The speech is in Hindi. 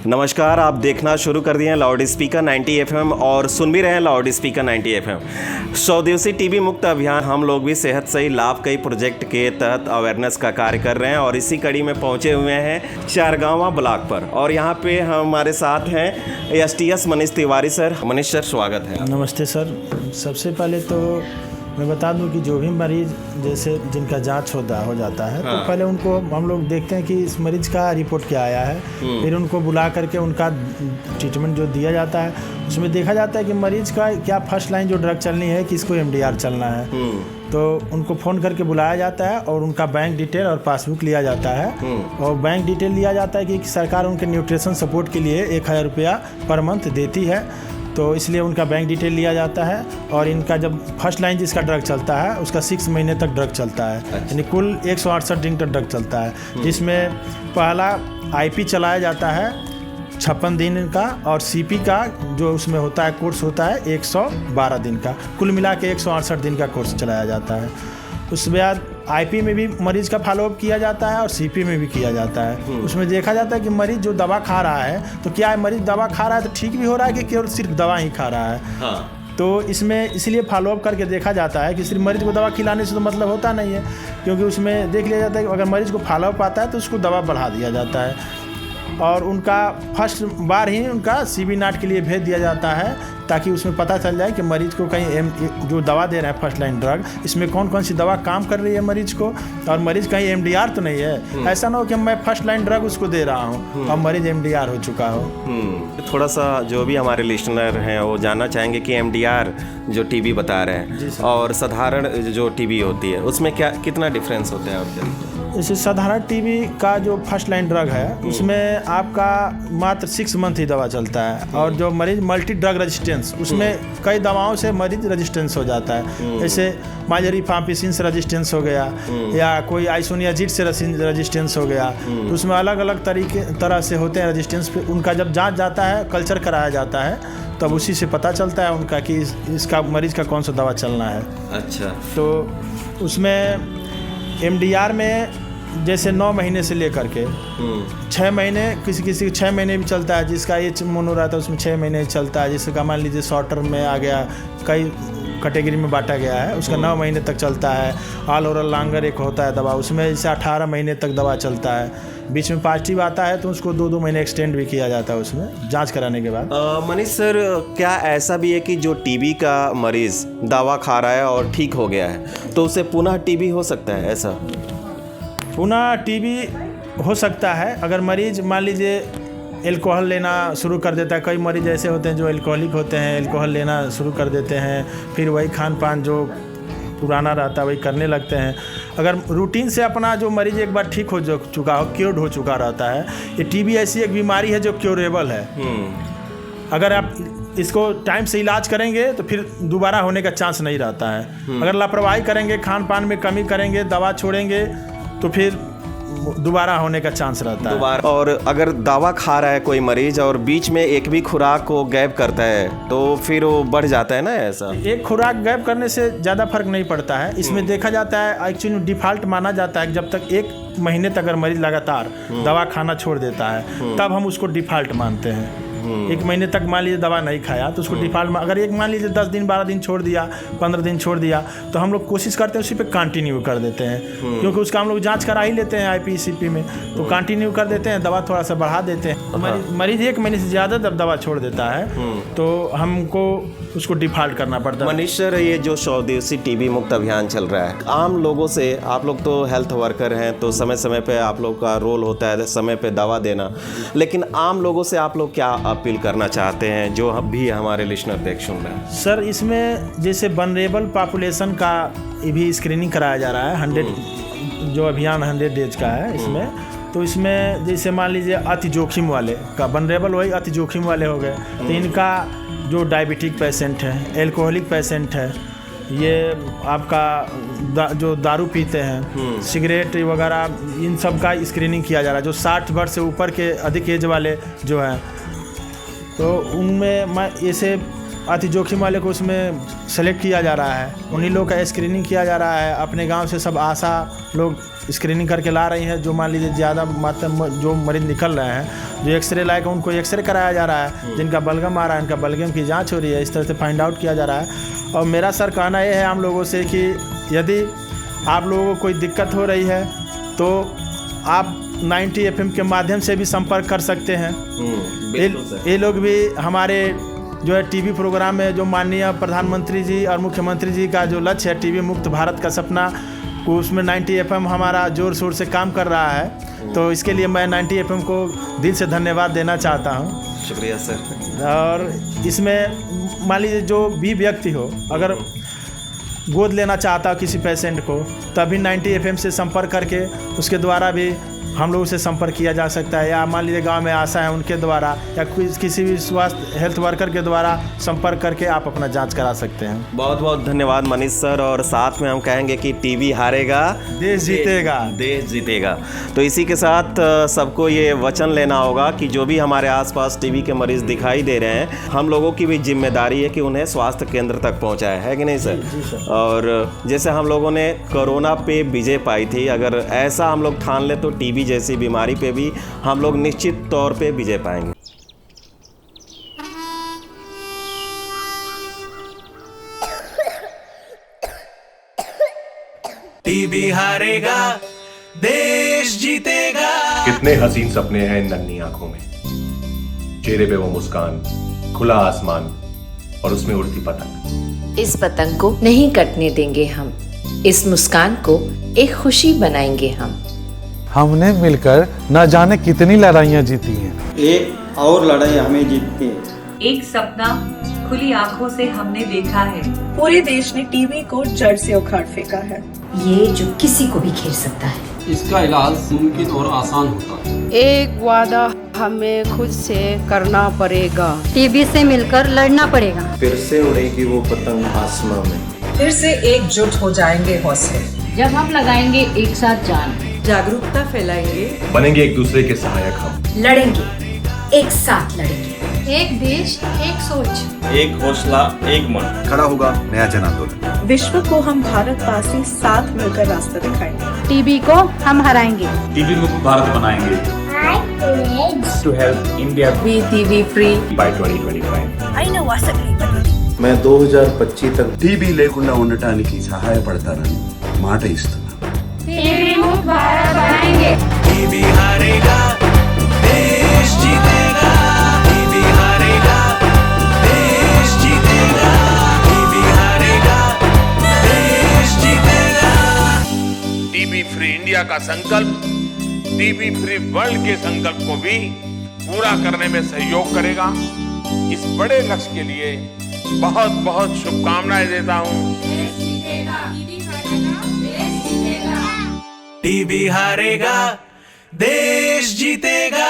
नमस्कार, आप देखना शुरू कर दिए हैं लाउड स्पीकर 90 FM और सुन भी रहे हैं लाउड स्पीकर 90 FM। 100 दिवसीय टीबी मुक्त अभियान हम लोग भी सेहत सही लाभ कई प्रोजेक्ट के तहत अवेयरनेस का कार्य कर रहे हैं और इसी कड़ी में पहुंचे हुए हैं चारगांवा ब्लॉक पर और यहाँ पे हमारे साथ हैं STS Manish Tiwari sir. Manish sir, स्वागत है। नमस्ते सर। सबसे पहले तो मैं बता दूं कि जो भी मरीज़ जैसे जिनका जांच हो जाता है तो पहले उनको हम लोग देखते हैं कि इस मरीज़ का रिपोर्ट क्या आया है, फिर उनको बुला करके उनका ट्रीटमेंट जो दिया जाता है उसमें देखा जाता है कि मरीज़ का क्या फर्स्ट लाइन जो ड्रग चलनी है, किसको MDR चलना है। तो उनको फ़ोन करके बुलाया जाता है और उनका बैंक डिटेल और पासबुक लिया जाता है और बैंक डिटेल लिया जाता है कि सरकार उनके न्यूट्रिशन सपोर्ट के लिए 1000 रुपया पर मंथ देती है, तो इसलिए उनका बैंक डिटेल लिया जाता है। और इनका जब फर्स्ट लाइन जिसका ड्रग चलता है उसका 6 महीने तक ड्रग चलता है। यानी कुल 168 दिन तक ड्रग चलता है, जिसमें पहला IP चलाया जाता है 56 दिन का और CP का जो उसमें होता है कोर्स होता है 112 दिन का। कुल मिला के 168 दिन का कोर्स चलाया जाता है। उसके बाद IP में भी मरीज़ का फॉलोअप किया जाता है और CP में भी किया जाता है। उसमें देखा जाता है कि मरीज़ जो दवा खा रहा है तो क्या है, मरीज़ दवा खा रहा है तो ठीक भी हो रहा है कि केवल सिर्फ दवा ही खा रहा है। तो इसमें इसलिए फॉलोअप करके देखा जाता है कि सिर्फ मरीज़ को दवा खिलाने से तो मतलब होता नहीं है, क्योंकि उसमें देख लिया जाता है कि अगर मरीज़ को फॉलोअप आता है तो उसको दवा बढ़ा दिया जाता है और उनका फर्स्ट बार ही उनका CB नाट के लिए भेज दिया जाता है, ताकि उसमें पता चल जाए कि मरीज़ को कहीं जो दवा दे रहे हैं फर्स्ट लाइन ड्रग, इसमें कौन कौन सी दवा काम कर रही है मरीज़ को, और मरीज़ कहीं MDR तो नहीं है। ऐसा ना हो कि मैं फर्स्ट लाइन ड्रग उसको दे रहा हूँ और मरीज़ MDR हो चुका हो। थोड़ा सा जो भी हमारे लिसनर हैं वो जानना चाहेंगे कि MDR जो टीबी बता रहे हैं और साधारण जो टीबी होती है उसमें क्या कितना डिफरेंस होता है आपके? जैसे साधारण टीबी का जो फर्स्ट लाइन ड्रग है उसमें आपका मात्र 6 मंथ ही दवा चलता है, और जो मरीज मल्टी ड्रग रेजिस्टेंस उसमें कई दवाओं से मरीज रेजिस्टेंस हो जाता है। जैसे माइलरिफाम्पिसिन से रेजिस्टेंस हो गया या कोई आइसोनियाजिड से रेजिस्टेंस हो गया, तो उसमें अलग अलग तरह से होते हैं रेजिस्टेंस। पे उनका जब जांच जाता है, कल्चर कराया जाता है, तब उसी से पता चलता है उनका कि इसका मरीज़ का कौन सा दवा चलना है। अच्छा। तो उसमें MDR में जैसे 9 महीने से लेकर के 6 महीने, किसी 6 महीने भी चलता है, जिसका एज मोनो रहता है उसमें 6 महीने चलता है। जिसका मान लीजिए शॉर्टर में आ गया, कई कैटेगरी में बांटा गया है, उसका 9 महीने तक चलता है। ऑल ओरल लॉन्गर एक होता है दवा, उसमें जैसे 18 महीने तक दवा चलता है। बीच में पॉजिटिव आता है तो उसको 2-2 महीने एक्सटेंड भी किया जाता है उसमें जांच कराने के बाद। मनीष सर, क्या ऐसा भी है कि जो टीबी का मरीज़ दवा खा रहा है और ठीक हो गया है तो उसे पुनः टीबी हो सकता है? ऐसा पुनः टीबी हो सकता है अगर मरीज़ मान लीजिए एल्कोहल लेना शुरू कर देता है। कई मरीज़ ऐसे होते हैं जो एल्कोहलिक होते हैं, एल्कोहल लेना शुरू कर देते हैं, फिर वही खान पान जो पुराना रहता है वही करने लगते हैं। अगर रूटीन से अपना जो मरीज़ एक बार ठीक हो चुका हो, क्योर्ड हो चुका रहता है, ये टीबी ऐसी एक बीमारी है जो क्योरेबल है। अगर आप इसको टाइम से इलाज करेंगे तो फिर दोबारा होने का चांस नहीं रहता है। अगर लापरवाही करेंगे, खान पान में कमी करेंगे, दवा छोड़ेंगे तो फिर दोबारा होने का चांस रहता है। और अगर दवा खा रहा है कोई मरीज और बीच में एक भी खुराक को गैप करता है तो फिर वो बढ़ जाता है ना? ऐसा एक खुराक गैप करने से ज़्यादा फर्क नहीं पड़ता है। इसमें देखा जाता है, एक्चुअली डिफ़ॉल्ट माना जाता है जब तक 1 महीने तक अगर मरीज लगातार दवा खाना छोड़ देता है तब हम उसको डिफ़ॉल्ट मानते हैं। 1 महीने तक मान लीजिए दवा नहीं खाया तो उसको डिफ़ॉल्ट में, अगर मान लीजिए 10 दिन 12 दिन छोड़ दिया, 15 दिन छोड़ दिया, तो हम लोग कोशिश करते हैं उसी पे कंटिन्यू कर देते हैं, क्योंकि उसका हम लोग जांच करा ही लेते हैं IP CP में, तो कंटिन्यू कर देते हैं, दवा थोड़ा सा बढ़ा देते हैं। मरीज 1 महीने से ज़्यादा जब दवा छोड़ देता है तो हमको उसको डिफ़ॉल्ट करना पड़ता है। मनीष सर, ये जो 100 दिवसीय टीबी मुक्त अभियान चल रहा है, आम लोगों से, आप लोग तो हेल्थ वर्कर हैं तो समय समय पे आप लोग का रोल होता है समय पे दवा देना, लेकिन आम लोगों से आप लोग क्या अपील करना चाहते हैं जो भी हमारे लिसनर देख सुन रहे हैं? सर, इसमें जैसे वनरेबल पॉपुलेशन का भी स्क्रीनिंग कराया जा रहा है। 100 जो अभियान 100 डेज का है इसमें, तो इसमें जैसे मान लीजिए अति जोखिम वाले का, वनरेबल वही अति जोखिम वाले हो गए, तो इनका जो डायबिटिक पेशेंट है, एल्कोहलिक पेशेंट है, ये आपका जो दारू पीते हैं, सिगरेट वगैरह, इन सब का स्क्रीनिंग किया जा रहा है। जो 60 वर्ष से ऊपर के अधिक एज वाले जो हैं तो उनमें मैं ऐसे अति जोखिम वाले को उसमें सेलेक्ट किया जा रहा है, उन्हीं लोग का स्क्रीनिंग किया जा रहा है। अपने गांव से सब आशा लोग स्क्रीनिंग करके ला रही हैं। जो मान लीजिए ज़्यादा मात्रा में जो मरीज निकल रहे हैं, जो एक्सरे लायक है उनको एक्सरे कराया जा रहा है, जिनका बलगम आ रहा है उनका बलगम की जाँच हो रही है। इस तरह से फाइंड आउट किया जा रहा है। और मेरा सर कहना यह है आम लोगों से कि यदि आप लोगों को कोई दिक्कत हो रही है तो आप 90 FM के माध्यम से भी संपर्क कर सकते हैं। ये लोग भी हमारे जो है टीबी प्रोग्राम में जो माननीय प्रधानमंत्री जी और मुख्यमंत्री जी का जो लक्ष्य है टीबी मुक्त भारत का सपना, उसमें 90 FM हमारा जोर शोर से काम कर रहा है। तो इसके लिए मैं 90 FM को दिल से धन्यवाद देना चाहता हूँ। शुक्रिया सर। और इसमें मान लीजिए जो भी व्यक्ति हो अगर गोद लेना चाहता हो किसी पेशेंट को, तभी 90 FM से संपर्क करके उसके द्वारा भी हम लोगों से संपर्क किया जा सकता है। या मान लीजिए गांव में आशा है उनके द्वारा या किसी भी स्वास्थ्य हेल्थ वर्कर के द्वारा संपर्क करके आप अपना जांच करा सकते हैं। बहुत बहुत धन्यवाद मनीष सर। और साथ में हम कहेंगे कि टीबी हारेगा देश जीतेगा, देश जीतेगा। तो इसी के साथ सबको ये वचन लेना होगा कि जो भी हमारे आसपास टीबी के मरीज दिखाई दे रहे हैं, हम लोगों की भी जिम्मेदारी है कि उन्हें स्वास्थ्य केंद्र तक पहुँचाए, है कि नहीं सर? जी सर। और जैसे हम लोगों ने कोरोना पे विजय पाई थी, अगर ऐसा हम लोग ठान ले तो टीबी जैसी बीमारी पे भी हम लोग निश्चित तौर पे विजय पाएंगे। टीबी हारेगा देश जीतेगा। कितने हसीन सपने हैं इन नन्ही आंखों में, चेहरे पे वो मुस्कान, खुला आसमान और उसमें उड़ती पतंग। इस पतंग को नहीं कटने देंगे हम, इस मुस्कान को एक खुशी बनाएंगे हम। हमने मिलकर न जाने कितनी लड़ाइयाँ जीती हैं। एक और लड़ाई हमें जीतनी है। एक सपना खुली आंखों से हमने देखा है। पूरे देश ने टीबी को जड़ से उखाड़ फेंका है। ये जो किसी को भी घेर सकता है। इसका इलाज मुमकिन और आसान होता है। एक वादा हमें खुद से करना पड़ेगा। टीबी से मिलकर लड़ना पड़ेगा। फिर से उड़ेगी वो पतंग आसमां में। फिर से एकजुट हो जाएंगे हौसले। जब हम लगाएंगे एक साथ जान, जागरूकता फैलाएंगे, बनेंगे एक दूसरे के सहायक हम। लड़ेंगे, एक साथ लड़ेंगे। एक देश, एक सोच, एक हौसला, एक मन। खड़ा होगा नया जन आंदोलन। विश्व को हम भारतवासी साथ मिलकर रास्ता दिखाएंगे। टीबी को हम हराएंगे। टीबी मुक्त भारत बनाएंगे। To help India be TB free by 2025. मैं 2025 तक టీబీ లేకుండా ఉండటానికి సహాయపడతానని మాట ఇస్తున్నా. टीबी मुक्त भारत बनाएंगे। टीबी हारेगा देश जीतेगा। टीबी हारेगा देश जीतेगा। टीबी हारेगा देश जीतेगा। टीबी फ्री इंडिया का संकल्प टीबी फ्री वर्ल्ड के संकल्प को भी पूरा करने में सहयोग करेगा। इस बड़े लक्ष्य के लिए बहुत बहुत शुभकामनाएं देता हूं। टीबी हारेगा देश जीतेगा।